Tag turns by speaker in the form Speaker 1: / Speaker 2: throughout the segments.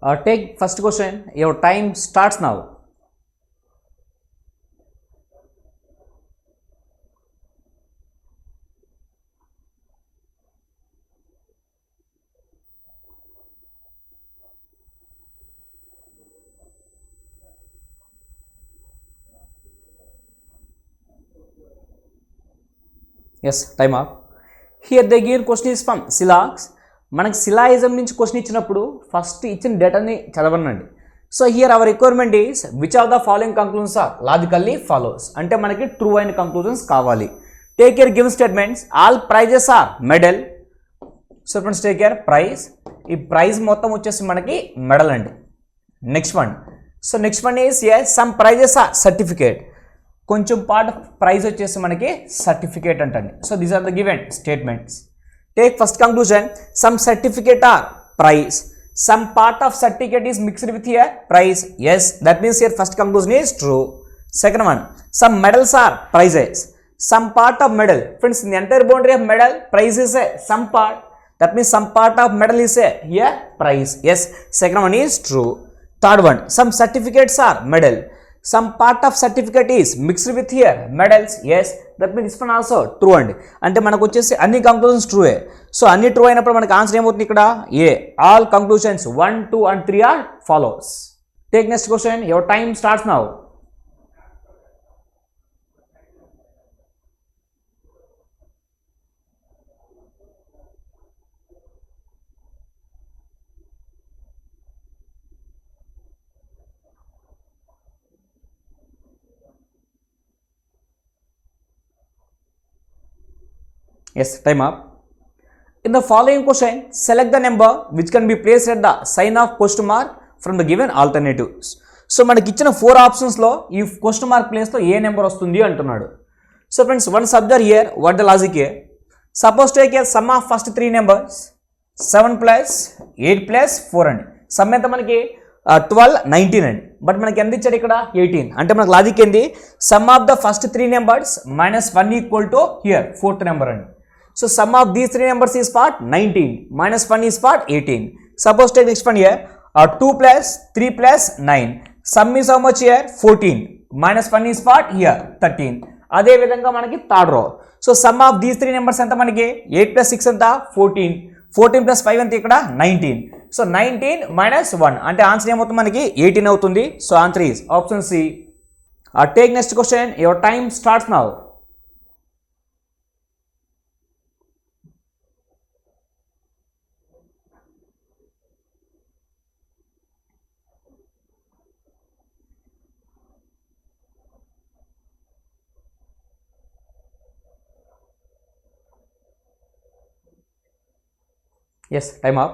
Speaker 1: Take first question. Your time starts now. Yes, time up. Here they give question is from Silax. మనకి syllogism నుంచి question ఇచ్చినప్పుడు first ఇచ్చిన డేటాని చదవనండి. So here our requirement is which of the following conclusions are logically follows, అంటే మనకి true అయిన conclusions కావాలి. Take care given statements all prizes are medal. So friends take care prize, ఈ ప్రైజ్ మొత్తం వచ్చేసి మనకి మెడల్ అండి. Next one, so next one is some prizes are certificate, కొంచెం పార్ట్ ఆఫ్ ప్రైజ్ వచ్చేసి మనకి సర్టిఫికేట్ అంటండి. So these are the given statements. Take first conclusion, some certificate are price, some part of certificate is mixed with here price. Yes, that means here first conclusion is true. Second one, some medals are prizes, some part of medal. Friends, in the entire boundary of medal, price is a some part. That means some part of medal is a here price. Yes, second one is true. Third one, some certificates are medal, some part of certificate is mixed with here medals. Yes, that means this one also true అండి. అంటే మనకు వచ్చేసి అన్ని conclusions true. So అన్ని true అయినప్పుడు మనకు answer ఏమవుతుంది ఇక్కడ A, all conclusions 1, 2 and 3 are follows. Take next question. Your time starts now. Yes, time up. In the following question, select the number which can be placed at the sign of question mark from the given alternatives. So మనకి ఇచ్చిన 4 ఆప్షన్స్లో ఈ question mark ప్లేస్లో ఏ number వస్తుంది అంటున్నాడు. So friends once observe here what the logic a, suppose take a sum of first 3 numbers 7 + 8 + 4 అండి. Some ఎంత మనకి 12, 19 అండి. బట్ మనకి ఎంత ఇచ్చాడు ఇక్కడ 18. అంటే మనకు లాజిక్ ఏంది, sum of the first 3 numbers -1 = here 4th number అండి. So sum of these 3 numbers is part 19, -1 is part 18. Suppose take next one here, 2 + 3 + 9. Sum is how much here 14, -1 is part here 13. అదే విధంగా మనకి third row. So some of these 3 numbers ఎంత మనకి 8 + 6 ఎంత 14, 14 + 5 ఎంత ఇక్కడ 19. So 19 - 1 అంటే ఆన్సర్ ఏమవుతుంది మనకి 18 అవుతుంది. So answer is option C. Take next question. Your time starts now. Yes, time up.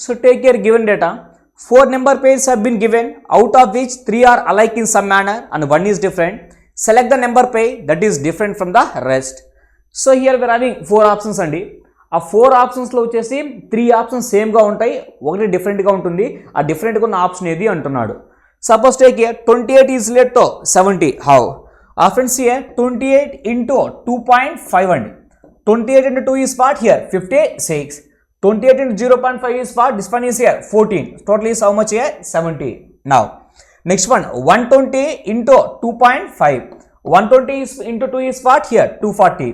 Speaker 1: So take your given data. 4 number pairs have been given, out of which 3 are alike in some manner and 1 is different. Select the number pair that is different from the rest. So here we are having 4 options అండి. ఆ 4 ఆప్షన్స్లో వచ్చేసి 3 options సేమ్గా ఉంటాయి, ఒకటి డిఫరెంట్గా ఉంటుంది. ఆ డిఫరెంట్గా ఉన్న ఆప్షన్ ఏది అంటున్నాడు. Suppose take here 28 is related to 70. How? ఆ ఫ్రెండ్స్ హియర్ 28 × 2.5 అండి. 28 × 2 is what here 56. 28 × 0.5 is what, this one is here 14. Total is how much here 70. Now next one 120 × 2.5. 120 is into 2 is what here 240.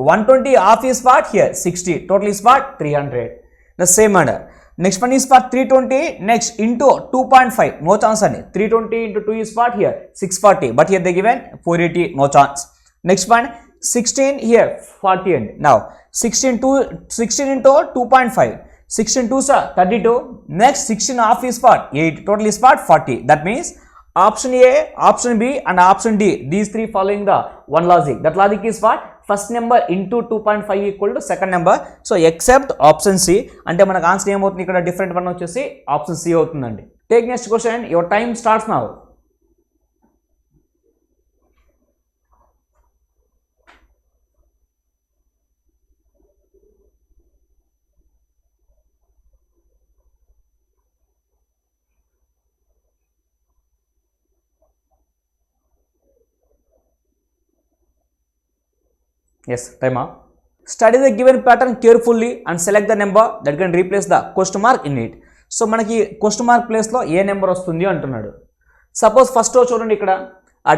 Speaker 1: 120 half is what here 60. Total is what 300. The same manner. Next one is for 320 next into 2.5. No chance only. 320 × 2 is what here 640. But here they given 480. No chance. Next one 16 here 40 and now 16 into 2.5. 16 2s are 32. Next 16 half is what 8. Total is what 40. That means option A, option B and option D, these 3 following the one logic. That logic is what, first number into 2.5 equal to second number. So except option C. అంటే మనకు answer ఏమవుతుంది ఇక్కడ different one వచ్చేసి option C అవుతుందండి. Take next question. Your time starts now. Yes, time up. Study the given pattern carefully and select the number that can replace the question mark in it. So మనకి question mark ప్లేస్లో ఏ number వస్తుంది అంటున్నాడు. Suppose first row చూడండి, ఇక్కడ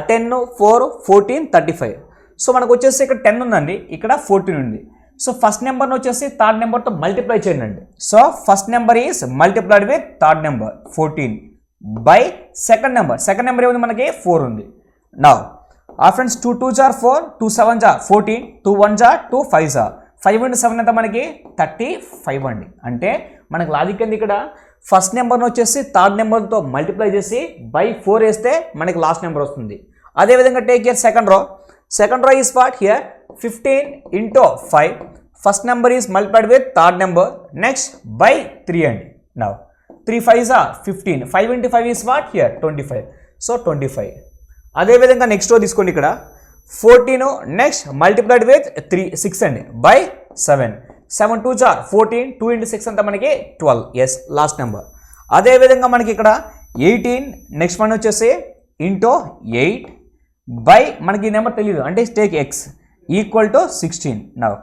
Speaker 1: 10, 4, 14, 35. So మనకు వచ్చేసి ఇక్కడ 10 ఉందండి, ఇక్కడ 14 ఉంది. సో ఫస్ట్ నెంబర్ని వచ్చేసి థర్డ్ నెంబర్తో మల్టిప్లై చేయండి. So first number is multiplied with third number 14 by second number ఏముంది మనకి 4 ఉంది. Now friends 2 2s are 4, 2 7s are 14, 2 1s are 2 5s are 5 into 7 ఎంత మనకి 35 అండి. అంటే మనకు లాజిక్ ఏంది, ఇక్కడ ఫస్ట్ నెంబర్ని వచ్చేసి థర్డ్ నెంబర్తో మల్టిప్లై చేసి బై 4 వేస్తే మనకి లాస్ట్ నెంబర్ వస్తుంది. అదేవిధంగా take here second row is what here 15 into 5. First number is multiplied with third number next by 3 అండి. Now 3 5s are 15, 5 into 5 is what here 25. So 25. అదేవిధంగా నెక్స్ట్ రో తీసుకోండి, ఇక్కడ 14 నెక్స్ట్ మల్టిప్లైడ్ విత్ 6 అండి by 7. 7 2s are 14, 2 into 6 అంతా మనకి 12. Yes, last number. అదేవిధంగా మనకి ఇక్కడ 18 నెక్స్ట్ వన్ వచ్చేసి ఇంటూ 8 బై మనకి ఈ నెంబర్ తెలియదు అంటే take x equal to 16. Now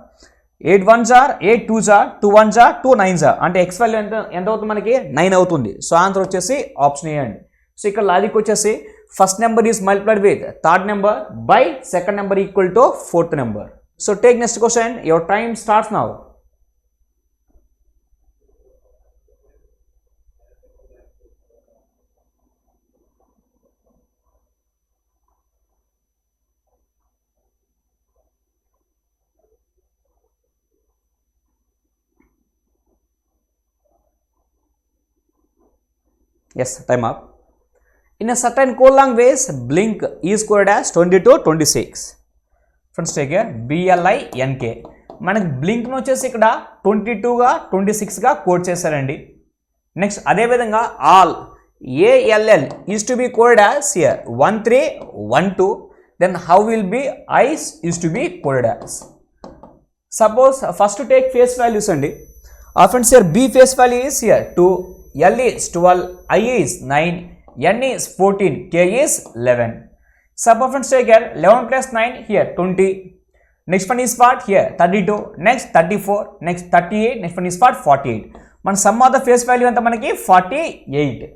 Speaker 1: 8 1s are 8 2s are 2 1s are 2 9s are అంటే x వాల్యూ ఎంత అవుతుంది మనకి 9 అవుతుంది. సో ఆన్సర్ వచ్చేసి ఆప్షన్ ఏ అండి. సో ఇక్కడ లాజిక్ వచ్చేసి first number is multiplied with third number by second number equal to fourth number. So take next question. Your time starts now. Yes, time up. In a certain co-long ways, blink is coded as 22 26. Friends, take here BLINK. మనకి blink వచ్చేసి ఇక్కడ 22గా 26గా code చేశారండి. Next అదేవిధంగా all ALL is to be coded as here 1312. Then how will be eyes is to be coded as. Suppose first to take face values అండి. Friends, here B face value is here 2, L is 12, I is 9, N is 14, K is 11. Suppose friends take here 11 plus 9 here 20. Next one is what here 32, next 34, next 38, next one is what 48. మన some of the face value ఎంత మనకి 48.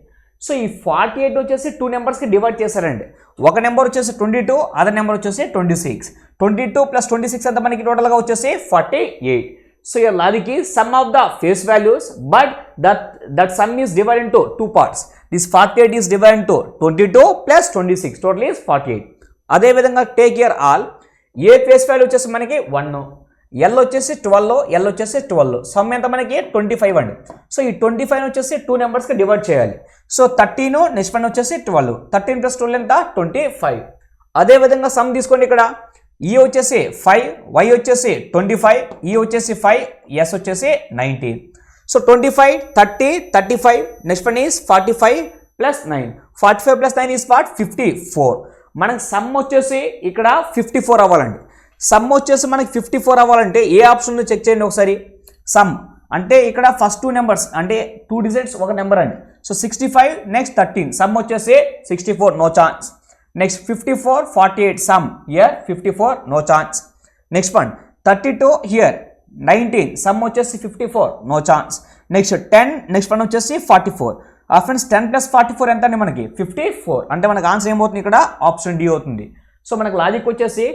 Speaker 1: So ఈ 48 వచ్చేసి 2 నెంబర్స్కి divide చేశారండి. ఒక number వచ్చేసి 22, other number వచ్చేసి 26. 22 ప్లస్ 26 ఎంత మనకి టోటల్గా వచ్చేసి 48. So your logic is sum of the face values, but that sum is divided into two parts. This 48 is divided into 22 plus 26. Total is 48. అదే విధంగా take here all. A face value వచ్చేసి మనకి 1, L వచ్చేసి 12, L వచ్చేసి 12. Some ఎంత మనకి 25 అండి. So ఈ 25 వచ్చేసి 2 నెంబర్స్కి డివైడ్ చేయాలి. సో 13 నెక్స్ట్ వన్ వచ్చేసి 12. 13 ప్లస్ 12 ఎంత 25. అదే విధంగా సమ్ తీసుకోండి, ఇక్కడ ఈ వచ్చేసి 5, y వచ్చేసి 25, ఈ వచ్చేసి 5, s వచ్చేసి 19. So 25, 30, 35, next one is 45 plus 9. 45 plus 9 is what 54. మనకి సమ్ వచ్చేసి ఇక్కడ 54 అవ్వాలండి. సమ్ వచ్చేసి మనకి 54 అవ్వాలంటే ఏ ఆప్షన్ చెక్ చేయండి ఒకసారి. సమ్ అంటే ఇక్కడ ఫస్ట్ 2 నెంబర్స్ అంటే 2 డిజిట్స్ ఒక నెంబర్ అండి. సో 65 నెక్స్ట్ 13 సమ్ వచ్చేసి 64, no chance. Next 54, 48 sum here 54, no chance. Next one 32 here 19 sum వచ్చేసి 54, no chance. Next 10 next one వచ్చేసి 44. Friends 10 plus 44 ఎంత అండి మనకి 54. అంటే మనకు ఆన్సర్ ఏమవుతుంది ఇక్కడ ఆప్షన్ డి అవుతుంది. సో మనకు లాజిక్ వచ్చేసి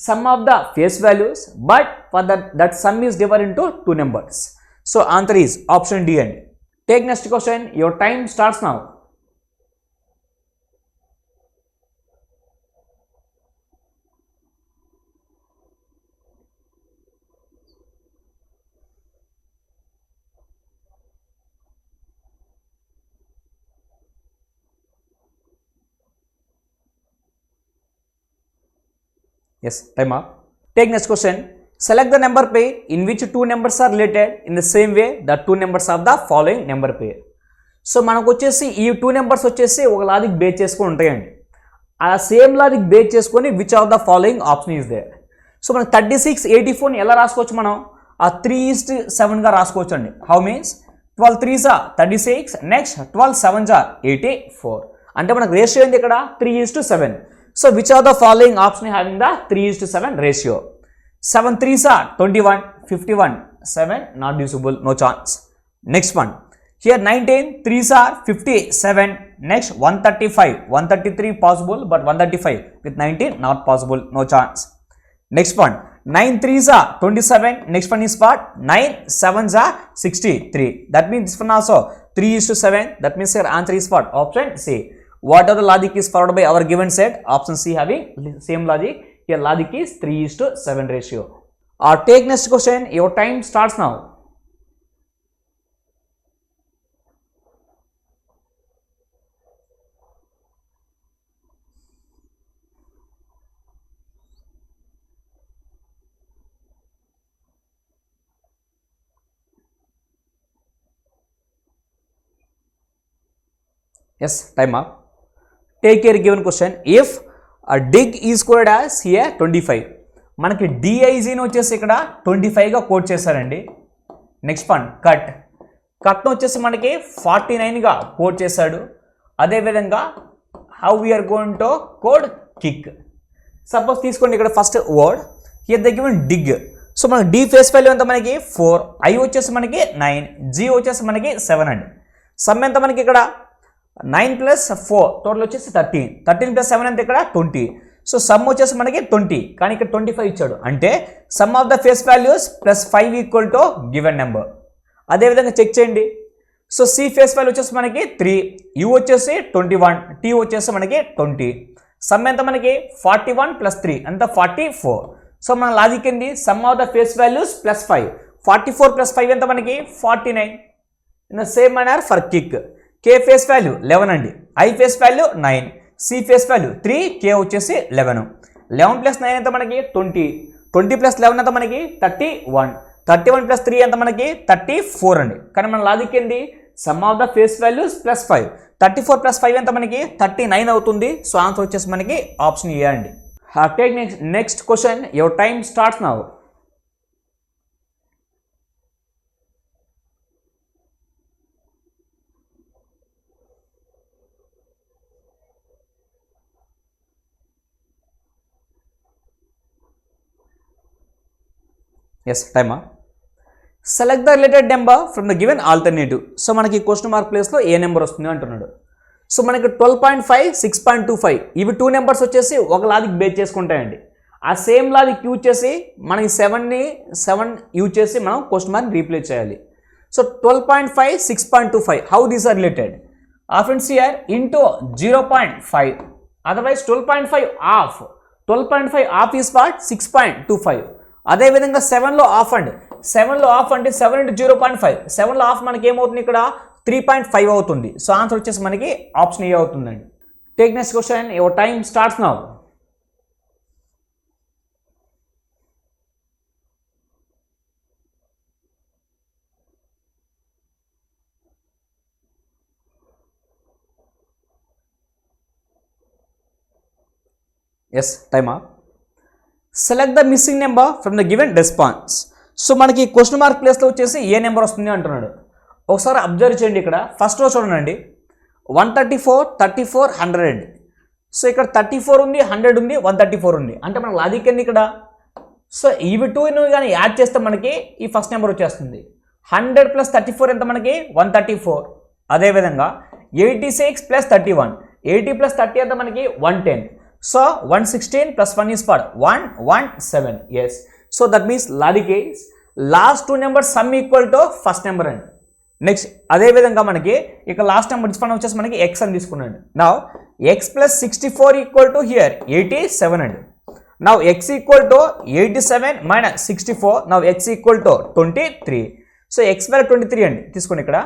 Speaker 1: sum of the face values but for that sum is divided into 2 numbers. So answer is option D అండి. Take next question. Your time starts now. Yes, time up. Take next question. Select the number pair in which 2 numbers are related in the same way the 2 numbers of the following number pair. So మనకు వచ్చేసి ఈ 2 numbers వచ్చేసి ఒక logic base చేసుకొని ఉంటాయండి. ఆ same logic base చేసుకొని which of the following option is there. So మనకు 36, 84 ఎలా రాసుకోవచ్చు మనం ఆ 3:7గా రాసుకోవచ్చు అండి. How means 12 3s are 36, next 12 7s are 84. అంటే మనకు రేషియో ఏంది ఇక్కడ 3:7. So which are the following option having the 3:7 ratio? 7 3s are 21, 51, 7 not usable, no chance. Next one Here 19 3s are 57. Next 135, 133 possible, but 135 with 19 not possible, no chance. Next one 9 3s are 27. Next one is what? 9 7s are 63. That means this one also 3:7. That means your answer is what? Option C. What other logic is followed by our given set? Option C having same logic. Here logic is 3:7 ratio. Take next question. Your time starts now. Yes, time up. Take your given question. If a dig is coded as here 25, మనకి డిఐజీని వచ్చేసి ఇక్కడ 25గా code చేశారండి. Next one కట్ను వచ్చేసి మనకి 49గా కోడ్ చేశాడు. అదేవిధంగా how we're going to code kick. Suppose తీసుకోండి ఇక్కడ first word here the given dig. So మనకి డి ఫేస్ వాల్యూ ఎంత మనకి 4, ఐ వచ్చేసి మనకి 9, జీ వచ్చేసి మనకి 7 అండి. సమ్ ఎంత మనకి ఇక్కడ 9 + 4 టోటల్ వచ్చేసి 13. 13 + 7 ఎంత ఇక్కడ 20. సో సమ్ వచ్చేసి మనకి 20, కానీ ఇక్కడ 25 ఇచ్చాడు. అంటే some of the face values +5 = given number. అదేవిధంగా చెక్ చేయండి. సో సి ఫేస్ వాల్యూ వచ్చేసి మనకి 3, యూ వచ్చేసి 21, టీ వచ్చేసి మనకి 20. సమ్ ఎంత మనకి 41 + 3 అంత 44. సో మన లాజిక్ ఏంది? Sum of the face values +5. 44 + 5 ఎంత మనకి 49. In the same manner for kick. K face value 11 అండి, I face value 9, C face value 3, K వచ్చేసి 11. 11 + 9 ఎంత మనకి 20. 20 + 11 ఎంత మనకి 31. 31 + 3 ఎంత మనకి 34 అండి. కానీ మన లాజిక్ ఏంటి? Some of the face values +5. 34 + 5 ఎంత మనకి 39 అవుతుంది. సో ఆన్సర్ వచ్చేసి మనకి ఆప్షన్ ఏ అండి. Take next question. Your time starts now. Yes time. Select the related number from the given alternative. So మనకి క్వశ్చన్ మార్క్ ప్లేస్లో ఏ నెంబర్ వస్తుంది అంటున్నాడు. సో మనకి 12.5, 6.25 ఇవి 2 నెంబర్స్ వచ్చేసి ఒక లాజిక్ బేస్ చేసుకుంటాయండి. ఆ సేమ్ లాజిక్ యూజ్ చేసి మనకి 7 యూజ్ చేసి మనం క్వశ్చన్ మార్క్ రీప్లేస్ చేయాలి. So 12.5, 6.25 how these are related? Friends here into 0.5, otherwise 12.5 of 12.5 of is what 6.25. అదేవిధంగా 7లో ఆఫ్ అండి. 7లో ఆఫ్ అంటే 7 × 0.5. 7లో ఆఫ్ మనకి ఏమవుతుంది ఇక్కడ 3.5 అవుతుంది. సో ఆన్సర్ వచ్చేసి మనకి ఆప్షన్ ఏ అవుతుందండి. Take next question. Your time starts now. Yes time. Select the missing number from the given response. So మనకి క్వశ్చన్ మార్క్ ప్లేస్లో వచ్చేసి ఏ నెంబర్ వస్తుంది అంటున్నాడు. ఒకసారి అబ్జర్వ్ చేయండి. ఇక్కడ ఫస్ట్లో చూడండి 134, 34, 100. సో ఇక్కడ 34 ఉంది, 100 ఉంది, 134 ఉంది. అంటే మన లాజిక్ ఏంది ఇక్కడ? సో ఇవి 2 కానీ యాడ్ చేస్తే మనకి ఈ ఫస్ట్ నెంబర్ వచ్చేస్తుంది. 100 + 34 ఎంత మనకి 134. అదేవిధంగా 86 + 31, 80 + 30 ఎంత మనకి 110. So 116 + 1 is what? 117. Yes. So that means logic is last 2 numbers sum equal to first number and next అదే విధంగా మనకి ఇక లాస్ట్ నెంబర్ డిస్ఫైన్ వచ్చేసి మనకి x అని తీసుకున్నాడు. Now x + 64 equal to here 87 and now x equal to 87 - 64. Now x equal to 23. So x value 23 అండి తీసుకోండి ఇక్కడ.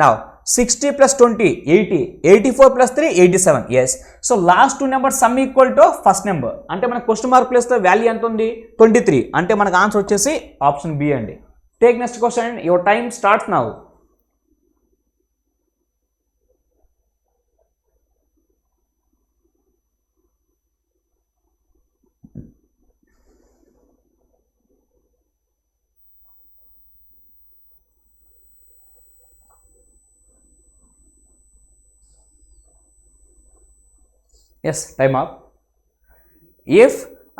Speaker 1: Now 60 + 20 80, 84 + 3 87. Yes. So last 2 numbers sum equal to first number. అంటే మన క్వశ్చన్ మార్క్ ప్లేస్ లో value ఎంత ఉంది 23. అంటే మనకు ఆన్సర్ వచ్చేసి ఆప్షన్ బి అండి. Take next question. Your time starts now. Yes, time up. If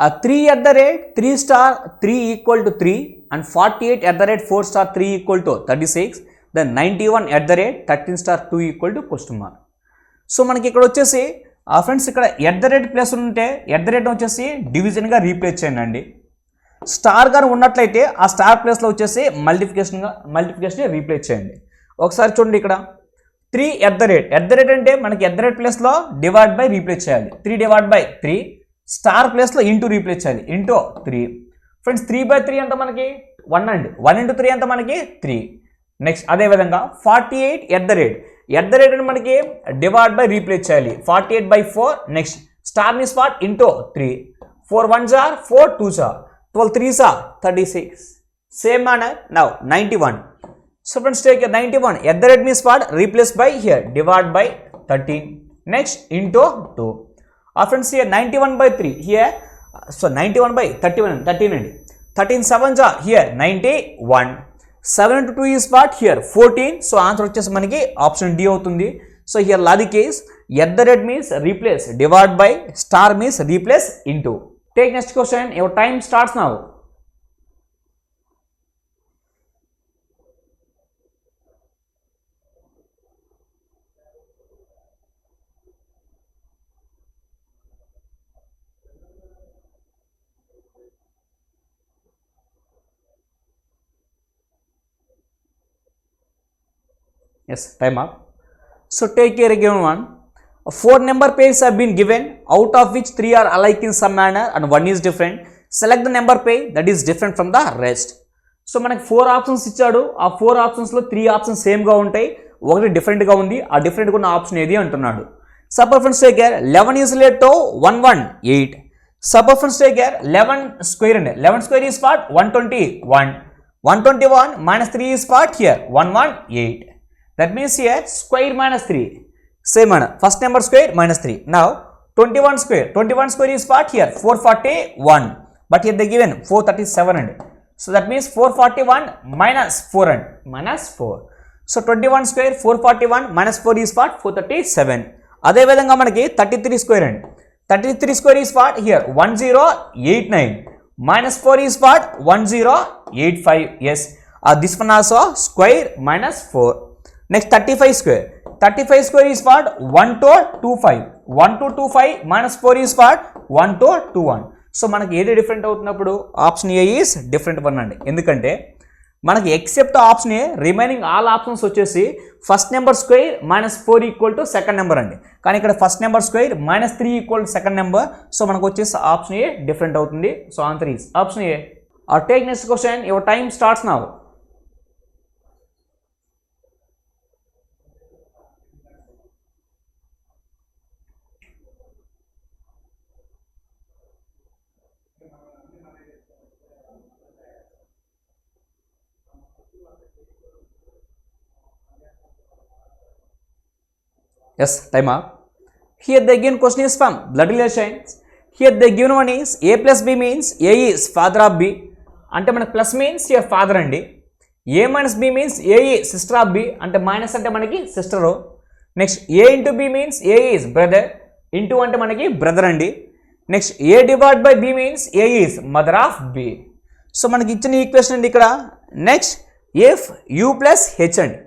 Speaker 1: a 3 @ 3 * 3 = 3 and 48 @ 4 * 3 = 36, then 91@13*2 equal to question mark. So మనకి ఇక్కడ వచ్చేసి ఫ్రెండ్స్ ఇక్కడ @ ప్లస్ ఉంటే @ వచ్చేసి డివిజన్గా రీప్లేస్ చేయండి అండి. స్టార్ గారు ఉన్నట్లయితే ఆ స్టార్ ప్లేస్లో వచ్చేసి మల్టిప్లికేషన్ రీప్లేస్ చేయండి. ఒకసారి చూడండి ఇక్కడ 3 @ అంటే మనకి @ ప్లేస్లో డివైడ్ బై రీప్లేస్ చేయాలి. 3/3 స్టార్ ప్లేస్లో ఇంటూ రీప్లేస్ చేయాలి ఇంటూ 3. ఫ్రెండ్స్ 3/3 ఎంత మనకి 1 అండి. 1 × 3 ఎంత మనకి 3. నెక్స్ట్ అదేవిధంగా 48 @ అంటే మనకి డివైడ్ బై రీప్లేస్ చేయాలి 48/4. Next star me spot into 3. 4 1s are 4 2s are 12 3s are 36. Same manner now 91. So friends take 91 @ means what? Replace by here divide by 13. Next into 2. Friends here 91/3 here. So 91/31 13 and 13 7s are here 91. 7 into 2 is what? Here 14. So answer వచ్చేసి మనకి option D అవుతుంది. So here logic is @ means replace divide by star means replace into. Take next question. Your time starts now. Yes, time up. So take care given one. 4 number pairs have been given, out of which 3 are alike in some manner and 1 is different. Select the number pair that is different from the rest. So మనకి 4 options ఇచ్చాడు. ఆ 4 ఆప్షన్స్లో 3 options సేమ్గా ఉంటాయి, ఒకటి డిఫరెంట్గా ఉంది. ఆ డిఫరెంట్గా ఉన్న ఆప్షన్ ఏది అంటున్నాడు. Suppose friends take care 11 is related to 118. Suppose friends take care 11 square అండి. 11 square is what? 121. 121 minus 3 is what? Here 118. That means here square minus 3. Same manner. First number square minus 3. Now 21 square. 21 square is what? Here 441. But here they given 437 and so that means 441 minus 4 and minus 4. So 21 square 441 minus 4 is what? 437. అదే విధంగా మనకి 33 square and 33 square is what? Here 1089 minus 4 is what? 1085. Yes. This one also square minus 4. Next 35 square. 35 square is what? 1225. 1225 minus 4 is what? 1221. So మనకి ఏది different అవుతున్నప్పుడు option A is different one అండి. ఎందుకంటే మనకి except option A remaining all options వచ్చేసి first number square -4 equal to second number అండి. కానీ ఇక్కడ first number square -3 equal to second number. So మనకు వచ్చేసి ఆప్షన్ ఏ డిఫరెంట్ అవుతుంది. So answer is option A. Take next question. Your time starts now. Yes, time up. Here the given question is from blood relations. Here the given one is a plus b means a is father of b. అంటే మనకి plus means your father అండి. a minus b means a is sister of b. అంటే minus అంటే మనకి sister. Next a into b means a is brother. Into అంటే మనకి brother అండి. Next a divided by b means a is mother of b. So మనకి ఇచ్చిన equation అండి ఇక్కడ. Next if u plus h అండి.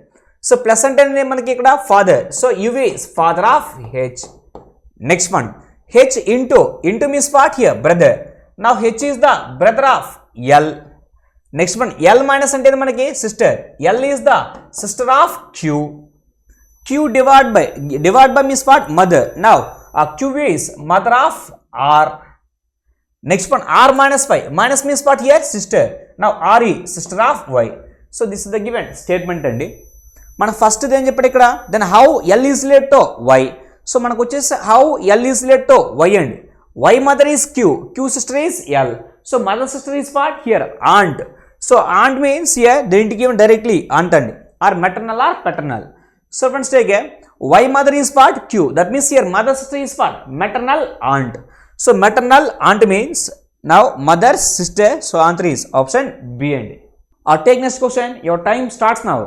Speaker 1: సో ప్లస్ అంటే మనకి ఇక్కడ father. So U is father of H. Next one H into means what here brother. Now H is the brother of L. Next one L minus అంటే మనకి sister. L is the sister of Q. Q divide by means what mother. Now Q is mother of R. Next one or -5 minus means what here sister. Now R is sister of Y. So this is the given statement అండి. మన first ఏం చెప్పాడు ఇక్కడ, then how L is related to Y. So మనకు వచ్చేసి how L is related to Y అండి. Y mother is Q, Q sister is L. So mother sister is what here aunt. So aunt means here దేంటికి given directly aunt అండి, or maternal or paternal. So friends take Y mother is what Q, that means here mother sister is what maternal aunt. So maternal aunt means now mother sister. So answer is option B అండి. Take next question. Your time starts now.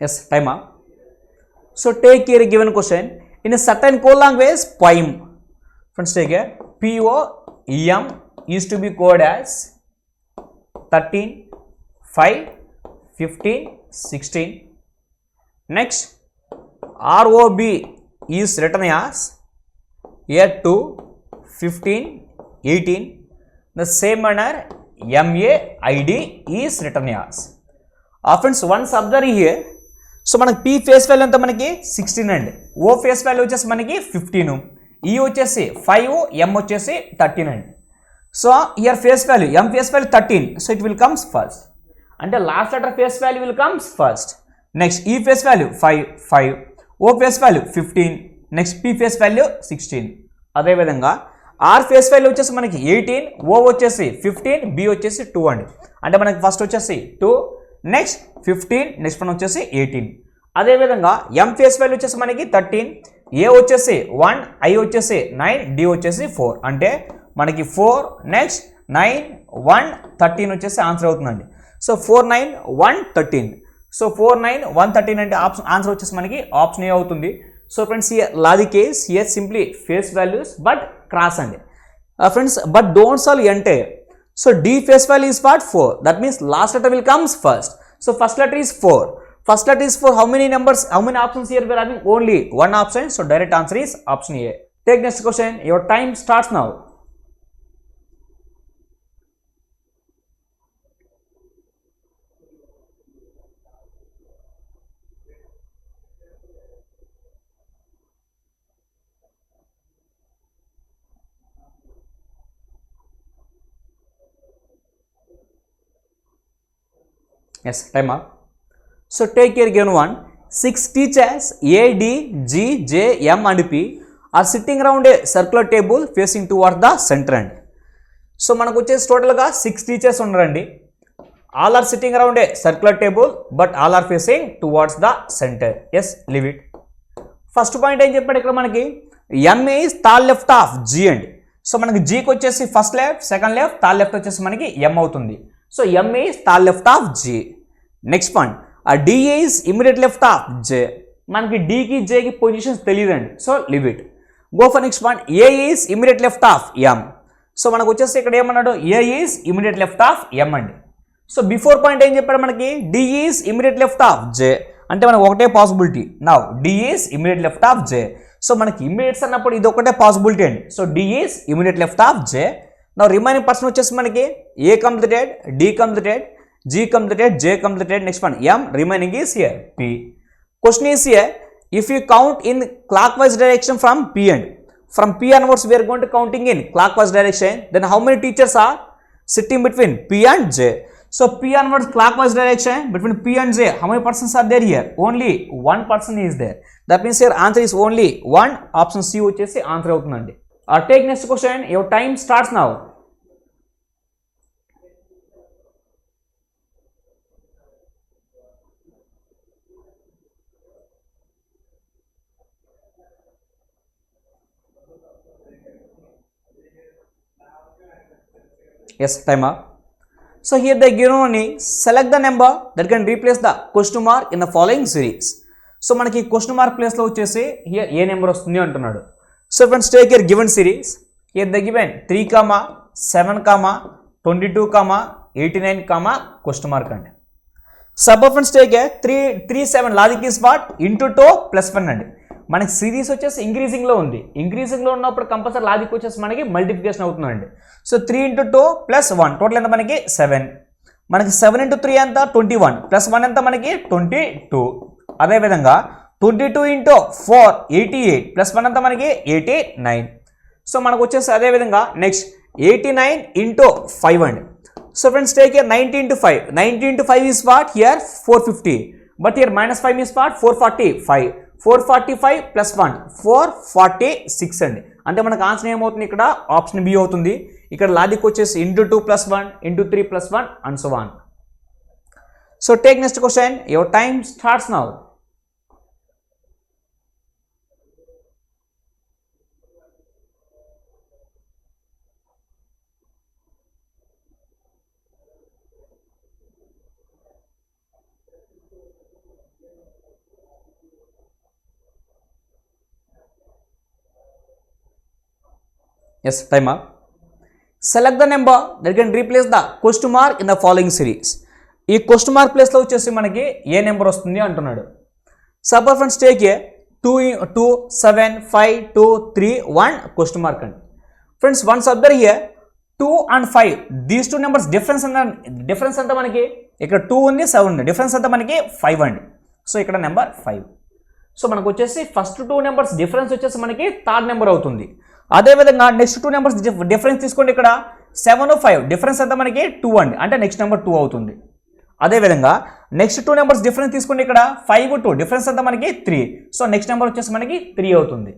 Speaker 1: Yes, time up. So take here given question in a certain code language poem. Friends, take here POEM used to be coded as 13, 5, 15, 16. Next, ROB is written as 8 to 15, 18. The same manner MAID is written as. Friends, once observe here. So మనకి P face value ఎంత మనకి 16 అండి. O face value వచ్చేసి మనకి 15, E వచ్చేసి 5, M వచ్చేసి 13 అండి. So here face value M face value 13, so it will comes first. అంటే last letter face value will comes first. Next E face value 5, O face value 15, next P face value 16. అదేవిధంగా R face value వచ్చేసి మనకి 18, O వచ్చేసి 15, B వచ్చేసి 2 అండి. అంటే మనకి first వచ్చేసి 2, నెక్స్ట్ 15, నెక్స్ట్ వన్ వచ్చేసి 18. అదేవిధంగా M ఫేస్ వాల్యూ వచ్చేసి మనకి 13, A వచ్చేసి 1, I వచ్చేసి 9, D వచ్చేసి 4. అంటే మనకి 4, నెక్స్ట్ 9, 1, 13 వచ్చేసి ఆన్సర్ అవుతుందండి. సో 4, 9, 1, 13. సో 4, 9, 1, 13 అంటే ఆన్సర్ వచ్చేసి మనకి ఆప్షన్ ఏ అవుతుంది. So friends here logic is here simply face values but cross అండి. ఫ్రెండ్స్ బట్ డోంట్ సాల్వ్ అంటే. So D face value is what? 4. That means last letter will comes first. So first letter is 4. First letter is 4. How many numbers? How many options here we are having? Only one option. So direct answer is option A. Take next question. Your time starts now. Yes, time up. So take here given one. 6 teachers A, D, G, J, M and P are sitting around a circular table facing towards the center end. So మనకు వచ్చేసి టోటల్గా 6 teachers ఉన్నారండి. All are sitting around a circular table but all are facing towards the center. Yes, leave it. First point ఏం చెప్పాడు ఇక్కడ మనకి M is third left of G అండి. So మనకి Gకి వచ్చేసి first left, second left, third left వచ్చేసి మనకి M అవుతుంది. So M is third left of G. Next point D is immediate left of J. మనకి Dకి Jకి పొజిషన్స్ తెలియదండి. So leave it. Go for next point A is immediate left of M. So మనకు వచ్చేసి ఇక్కడ ఏమన్నాడు A is immediate left of M అండి. So before point ఏం చెప్పాడు మనకి D is immediate left of J. అంటే మనకు ఒకటే possibility. Now D is immediate left of J. So మనకి ఇమీడియట్స్ అన్నప్పుడు ఇది ఒకటే పాసిబిలిటీ అండి. So D is immediate left of J. Now remaining person వచ్చేసి మనకి A completed, D completed, G completed, J completed, next one M, remaining is here P. Question is here, if you count in clockwise direction from P end, from P onwards we are going to counting in clockwise direction, then how many teachers are sitting between P and J? So P onwards clockwise direction between P and J, how many persons are there here? Only one person is there. That means here answer is only one. Option C వచ్చేసి answer అవుతుందండి. Take next question. Your time starts now. Yes, time up. So here they given only select the number that can replace the question mark in the following series. So మనకి question mark place లో వచ్చేసి here A number వస్తుంది అంటున్నాడు. So friends take here given series. Here they given 3, 7, 22, 89, question mark అండి. Sub friends take here 3, 7 logic is what? Into 2 plus 1 అండి. మనకి series వచ్చేసి ఇంక్రీజింగ్లో ఉంది. ఇంక్రీజింగ్లో ఉన్నప్పుడు కంపల్సరీ లాజిక్ వచ్చేసి మనకి మల్టిప్లికేషన్ అవుతుందండి. సో 3 into 2 plus 1 టోటల్ ఎంత మనకి 7. మనకి 7 into 3 ఎంత 21 ప్లస్ 1 ఎంత మనకి 22. అదేవిధంగా 22 into 4 88 ప్లస్ 1 ఎంత మనకి 89. సో మనకు వచ్చేసి అదేవిధంగా నెక్స్ట్ 89 into 5 అండి. So friends take here 90 into 5. 90 into 5 is what? Here 450. But here minus 5 is what? 445. 445 plus 1 446 అండి. అంటే మనకు ఆన్సర్ ఏమవుతుంది ఇక్కడ ఆప్షన్ బి అవుతుంది. ఇక్కడ లాజిక్ వచ్చేసి into 2 plus 1 into 3 plus 1 and so on. So take next question. Your time starts now. Yes time up. Select the number that can replace the question mark in the following series. ఈ question mark ప్లేస్లో వచ్చేసి మనకి ఏ number వస్తుంది అంటున్నాడు. Suppose friends take a 2, 7, 5, 2, 3, 1 question mark అండి. Friends once observe here 2 and 5 these two numbers difference అంతా మనకి ఇక్కడ 2 ఉంది 7 ఉంది, డిఫరెన్స్ అంతా మనకి 5 అండి. సో ఇక్కడ నెంబర్ 5. సో మనకు వచ్చేసి ఫస్ట్ 2 నెంబర్స్ డిఫరెన్స్ వచ్చేసి మనకి థర్డ్ నెంబర్ అవుతుంది. అదేవిధంగా నెక్స్ట్ 2 నెంబర్స్ డిఫరెన్స్ తీసుకోండి, ఇక్కడ 7, 5 డిఫరెన్స్ అంతా మనకి 2 అండి, అంటే నెక్స్ట్ నెంబర్ 2 అవుతుంది. అదేవిధంగా నెక్స్ట్ 2 నెంబర్స్ డిఫరెన్స్ తీసుకోండి, ఇక్కడ 5, 2 డిఫరెన్స్ అంతా మనకి 3, సో నెక్స్ట్ నెంబర్ వచ్చేసి మనకి 3 అవుతుంది.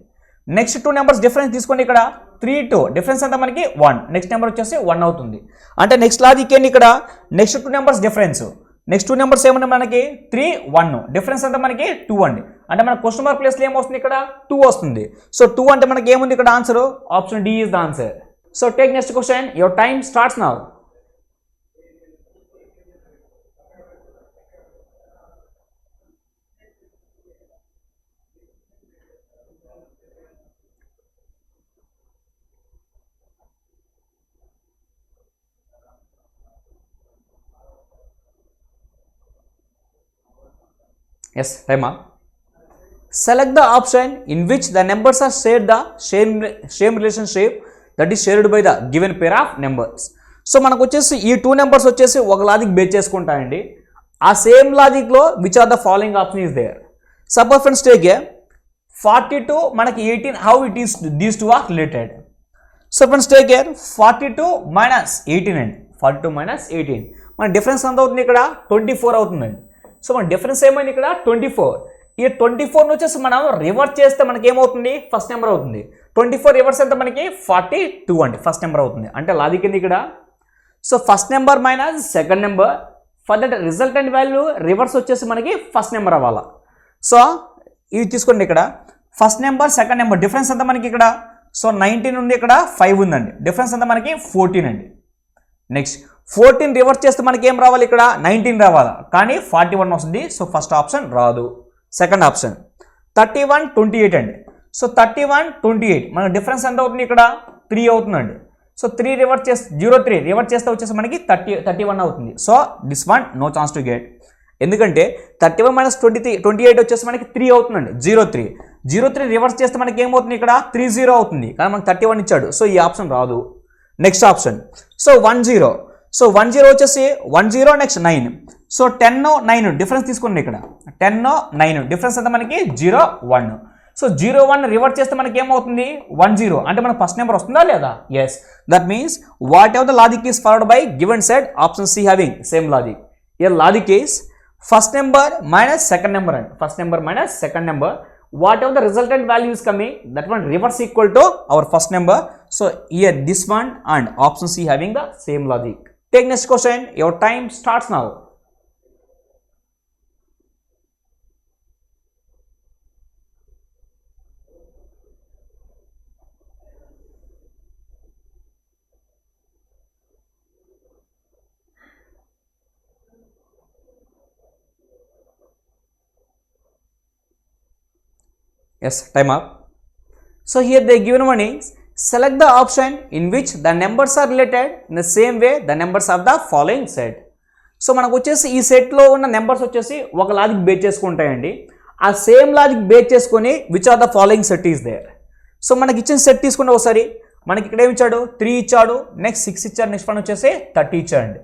Speaker 1: నెక్స్ట్ 2 నెంబర్స్ డిఫరెన్స్ తీసుకోండి, ఇక్కడ 3, 2 డిఫరెన్స్ అంతా మనకి 1, నెక్స్ట్ నెంబర్ వచ్చేసి 1 అవుతుంది. అంటే నెక్స్ట్ లాజిక్ ఏంటి, ఇక్కడ next 2 numbers difference, next 2 numbers ఏమన్నా మనకి 3, 1 డిఫరెన్స్ అంతా మనకి 2 అండి, అంటే మన క్వశ్చన్ మార్క్ ప్లేస్లో ఏమొస్తుంది, ఇక్కడ 2 వస్తుంది. సో 2 అంటే మనకి ఏముంది ఇక్కడ answer, option D is the answer. So take next question, your time starts now. Yes, time up. Select the option in which the numbers are shared the same relationship that is shared by the given pair of numbers. So మనకు వచ్చేసి ఈ 2 numbers వచ్చేసి ఒక logic base చేసుకుంటాయండి. ఆ same లాజిక్లో which are the following option is there. Suppose friends take a 42 మనకి 18, how it is these two are related. So friends take a 42 minus 18 అండి, 42 మైనస్ 18 మన డిఫరెన్స్ ఎంత అవుతుంది, ఇక్కడ 24 అవుతుందండి. సో మన డిఫరెన్స్ ఏమైంది, ఇక్కడ 24. ఈ 24 వచ్చేసి మనం రివర్స్ చేస్తే మనకి ఏమవుతుంది, ఫస్ట్ నెంబర్ అవుతుంది. 24 రివర్స్ అంటే మనకి 42 అండి, ఫస్ట్ నెంబర్ అవుతుంది. అంటే లాజిక్ ఏంది ఇక్కడ, so first number minus second number, for that resultant value reverse వచ్చేసి మనకి ఫస్ట్ నెంబర్ అవ్వాలా. సో ఇది తీసుకోండి, ఇక్కడ first number second number difference అంతా మనకి ఇక్కడ, సో 19 ఉంది, ఇక్కడ 5 ఉందండి, డిఫరెన్స్ అంతా మనకి 14 అండి. నెక్స్ట్ 14 రివర్స్ చేస్తే మనకి ఏం రావాలి, ఇక్కడ 19 రావాలా, కానీ 41 వస్తుంది. సో ఫస్ట్ ఆప్షన్ రాదు. సెకండ్ ఆప్షన్ 31, 28 అండి. సో 31, 28 మన డిఫరెన్స్ ఎంత అవుతుంది, ఇక్కడ 3 అవుతుందండి. సో 3 రివర్స్ చేస్తే 03 రివర్స్ చేస్తే వచ్చేసి మనకి 31 అవుతుంది. So this one no chance to get, ఎందుకంటే 31 మైనస్ 28 వచ్చేసి మనకి 3 అవుతుందండి, 03 రివర్స్ చేస్తే మనకి ఏమవుతుంది, ఇక్కడ 30 అవుతుంది, కానీ మనకి 31 ఇచ్చాడు. సో ఈ ఆప్షన్ రాదు. నెక్స్ట్ ఆప్షన్ సో 10, సో 10 వచ్చేసి 10 నెక్స్ట్ 9, సో 10, 9 డిఫరెన్స్ తీసుకోండి, ఇక్కడ 10, 9 డిఫరెన్స్ అంతా మనకి 0, 1. సో 0, 1 రివర్స్ చేస్తే మనకి ఏమవుతుంది, 10, అంటే మనకు ఫస్ట్ నెంబర్ వస్తుందా లేదా, yes. That means whatever the logic is followed by given set, option C having same logic. Here logic is first number minus second number అండి, first number minus second number, whatever the resultant value is coming, that one reverse equal to our first number. So here this one and option C having the same logic. Take next question, your time starts now. Yes, time up. So here they given one is select the option in which the numbers are related in the same way the numbers of the following set. So మనకు వచ్చేసి ఈ సెట్లో ఉన్న numbers వచ్చేసి ఒక logic base చేసుకుంటాయండి. ఆ same logic base చేసుకొని which are the following set is there. So మనకి ఇచ్చిన సెట్ తీసుకుంటే ఒకసారి మనకి ఇక్కడ ఏమి ఇచ్చాడు, 3 ఇచ్చాడు, నెక్స్ట్ 6 ఇచ్చాడు, నెక్స్ట్ వన్ వచ్చేసి 30 ఇచ్చాడండి.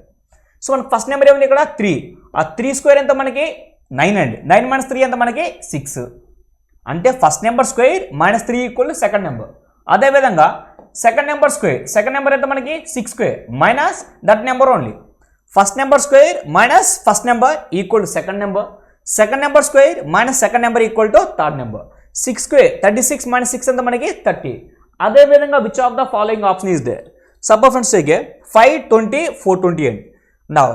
Speaker 1: సో మనకి ఫస్ట్ నెంబర్ ఏముంది, ఇక్కడ 3, ఆ 3 స్క్వేర్ ఎంత మనకి 9 అండి, 9 మైనస్ 3 ఎంత మనకి 6, అంటే first number square minus 3 equal second number. అదేవిధంగా second number square, second number ఎంత మనకి 6 square minus that number only, first number square minus first number equal to second number, second number square minus second number equal to third number. 6 square 36 minus 6 ఎంత మనకి 30. అదేవిధంగా which of the following option is there. Suppose friends take 5, 20, 420 అండి. Now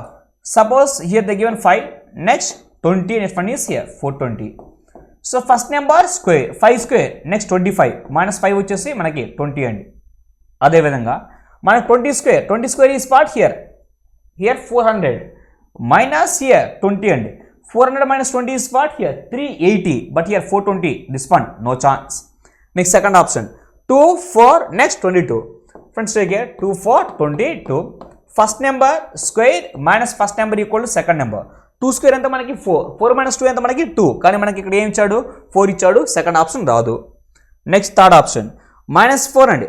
Speaker 1: suppose here they given 5, next 20, next one is here 420. So first number square 5 square next 25 minus 5 వచ్చేసి మనకి 20 అండి. అదేవిధంగా మనకి 20 square is part here 400 minus here 20 అండి. 400 minus 20 is what here 380, but here 420, this one no chance. Next second option 2, 4, next 22. Friends, take here 2, 4, 22. First number square minus first number equal to second number. 2 square ఎంత మనకి 4. 4 minus 2 ఎంత మనకి 2. కానీ మనకి ఇక్కడ ఏం ఇచ్చాడు 4 ఇచ్చాడు. సెకండ్ ఆప్షన్ రాదు. నెక్స్ట్ థర్డ్ ఆప్షన్ -4 అండి.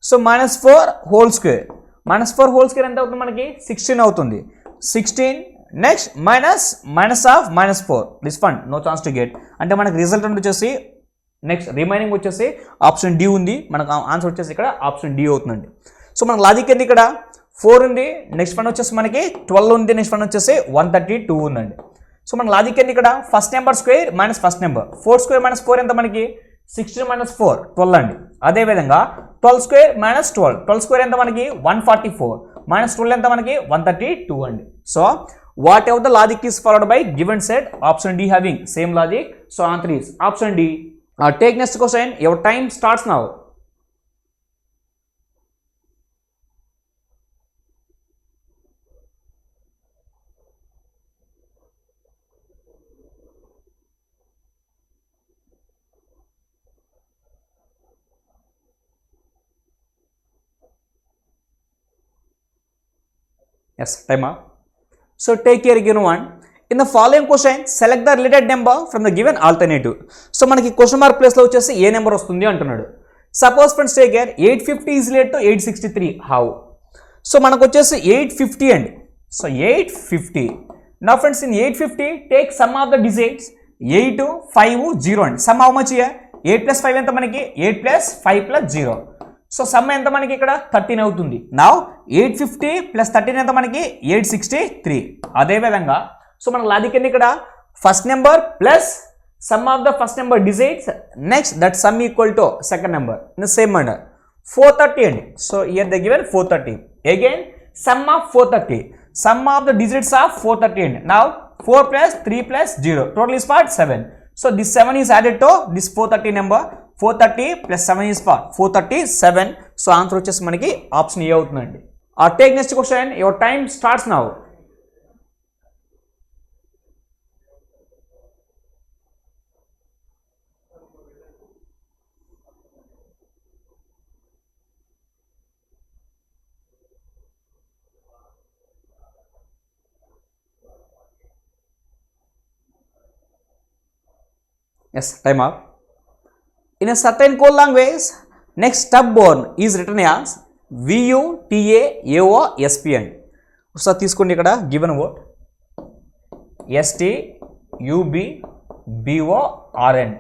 Speaker 1: So -4 whole square. -4 whole square ఎంత అవుతుంది మనకి 16 అవుతుంది. 16 next minus of -4. This one no chance to get. అంటే మనకి రిజల్ట్ వచ్చేసి నెక్స్ట్ రిమైనింగ్ వచ్చేసి ఆప్షన్ డి ఉంది. మనకు ఆన్సర్ వచ్చేసి ఇక్కడ ఆప్షన్ డి అవుతుందండి. సో మనకు లాజిక్ ఏంటి ఇక్కడ 4 ఉంది, నెక్స్ట్ వన్ వచ్చేసి మనకి 12 ఉంది, నెక్స్ట్ వన్ వచ్చేసి 132 ఉందండి. సో మన లాజిక్ ఏంటి ఇక్కడ first number square minus first number. 4 square minus 4 ఎంత మనకి 16 మైనస్ 4 12 అండి. అదేవిధంగా 12 స్క్వేర్ మైనస్ 12. 12 స్క్వేర్ ఎంత మనకి 144 మైనస్ 12 ఎంత మనకి 132 అండి. So whatever the logic is followed by given set option D having same logic. So answer is option D. Take next question. Your time starts now. Yes, time up. So take here given one. In the following question, select the related number from the given alternative. So మనకి question mark place లో వచ్చేసి ఏ number వస్తుంది అంటున్నాడు. Suppose friends take here 850 is related to 863. How? So మనకు వచ్చేసి 850 అండి. So 850. Now friends, in 850 take sum of the digits 8, 5, 0 అండి. Some how much here 8 plus 5 ఎంత మనకి 8 plus 5 plus 0. సో సమ్ ఎంత మనకి ఇక్కడ 13 అవుతుంది. నౌ 850 plus 13 ఎంత మనకి 863. అదేవిధంగా సో మన లాజిక్ ఏంటి ఇక్కడ first number plus some of the first number digits next that sum equal to second number in the same manner 430 అండి. So here they given 430. Again some of 430, some of the digits of 430 అండి. Now 4 plus 3 plus 0 total is what 7. So this 7 is added to this 430 number. 430 plus 7 is what 437. So answer వచ్చేసి మనకి option A అవుతుందండి. Take next question. Your time starts now. Yes, time up. In a certain code language, next stub born is written as VUTAAOSPN. So తీసుకోండి ఇక్కడ given word STUBBORN.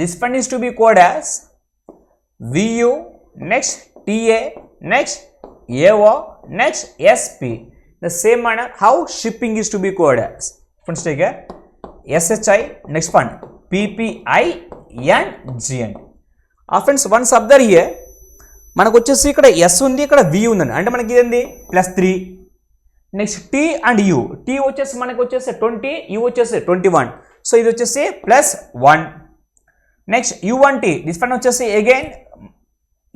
Speaker 1: This one is to be coded as VU next TA next AO next SP. The same manner how shipping is to be coded as. Friends take care. SHI next one PPINGN. Friends once observe here మనకు వచ్చేసి ఇక్కడ yes ఉంది, ఇక్కడ వి ఉందండి. అంటే మనకి ఇదేంది +3. Next T and U. T వచ్చేసి మనకు వచ్చేసి 20, యూ వచ్చేసి 21. సో ఇది వచ్చేసి +1. నెక్స్ట్ U1T, దిస్ వన్ వచ్చేసి again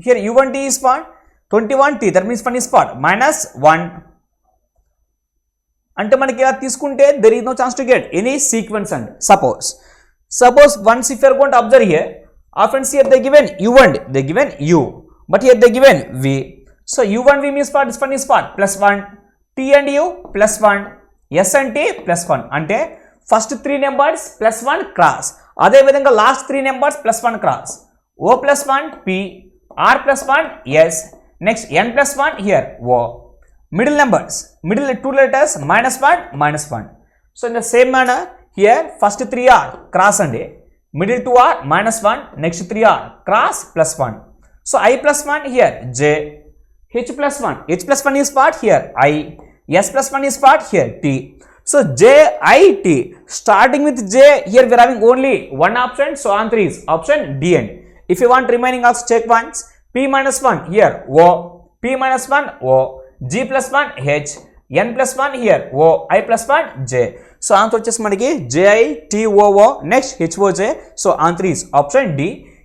Speaker 1: here U1T is what 21T. That means one is what -1. అంటే మనకి ఇలా తీసుకుంటే there is no chance to get any sequence అండి. Suppose once if you are going to observe here, friends here they given U1, they given U, but here they given V. So U1V means what? This one is what? +1. T and U +1. S and T +1. అంటే first 3 numbers +1 cross. అదే విధంగా last 3 numbers +1 cross. O +1 P, R +1 S, next N +1 here O. Middle numbers, middle 2 letters -1 -1. So in the same manner here first 3 are cross and middle 2 are -1, next 3 are cross +1. So I +1 here J, H +1 is part here I, S +1 is part here T. So J I T, starting with J here we are having only one option. So answer is option D. And if you want remaining also check once. P -1 here O, P -1 O, G +1 H, N +1 here O, I +1 J. So answer వచ్చేసి మనకి JITOO next HOJ. So answer is option D.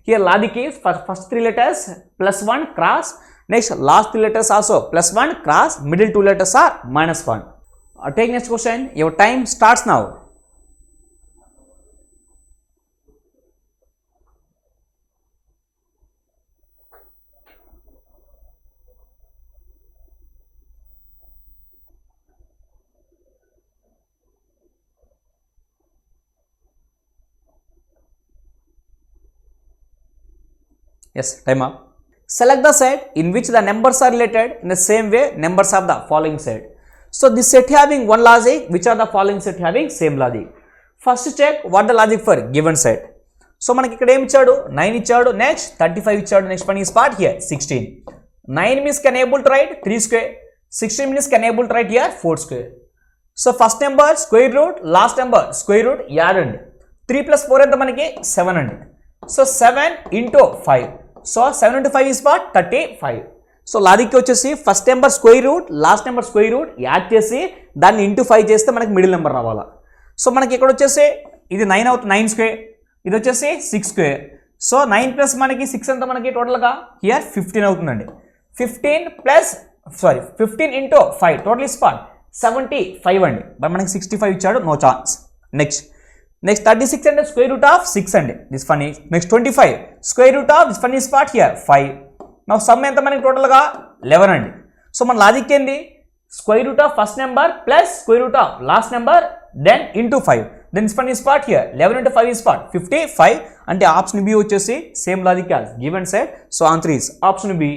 Speaker 1: Here logic is first 3 letters +1 cross, next last 3 letters also +1 cross, middle 2 letters are -1. Take next question. Your time starts now. Yes, time up. Select the set in which the numbers are related in the same way numbers of the following set. So this set having one logic, which are the following set having same logic. First check what the logic for given set. So మనకి ఇక్కడ ఏం ఇచ్చాడు 9 ఇచ్చాడు, next 35 ఇచ్చాడు, next one is part here 16. 9 means can able to write 3 square, 16 means can able to write here 4 square. So first number square root, last number square root add అండి. 3 plus 4 ఎంత మనకి 7 అండి. సో 7 into 5. సో 7 into 5 is what 35. So logic వచ్చేసి first number square root, last number square root add చేసి దాన్ని into 5 చేస్తే మనకి మిడిల్ నెంబర్ రావాలా. సో మనకి ఇక్కడ వచ్చేసి ఇది 9 అవుతుంది, 9 స్క్వేర్, ఇది వచ్చేసి 6 స్క్వేర్. సో 9 ప్లస్ మనకి 6 ఎంత మనకి టోటల్గా హియర్ 15 అవుతుందండి. 15 into 5 టోటల్ ఇస్ పార్ట్ 75 అండి. బట్ మనకి 65 ఇచ్చాడు, నో ఛాన్స్. నెక్స్ట్ 36 అంటే స్క్వేర్ రూట్ ఆఫ్ 6 అండి, this one is. Next 25 square root of this one is part here 5. నా సమ్ ఎంత మనకి టోటల్గా 11 అండి. సో మన లాజిక్ ఏంది, square root of first number plus square root of last number then into 5, then this one is part here 11 into 5 is part 55. అంటే option B వచ్చేసి same logic as given set. So answer is option B.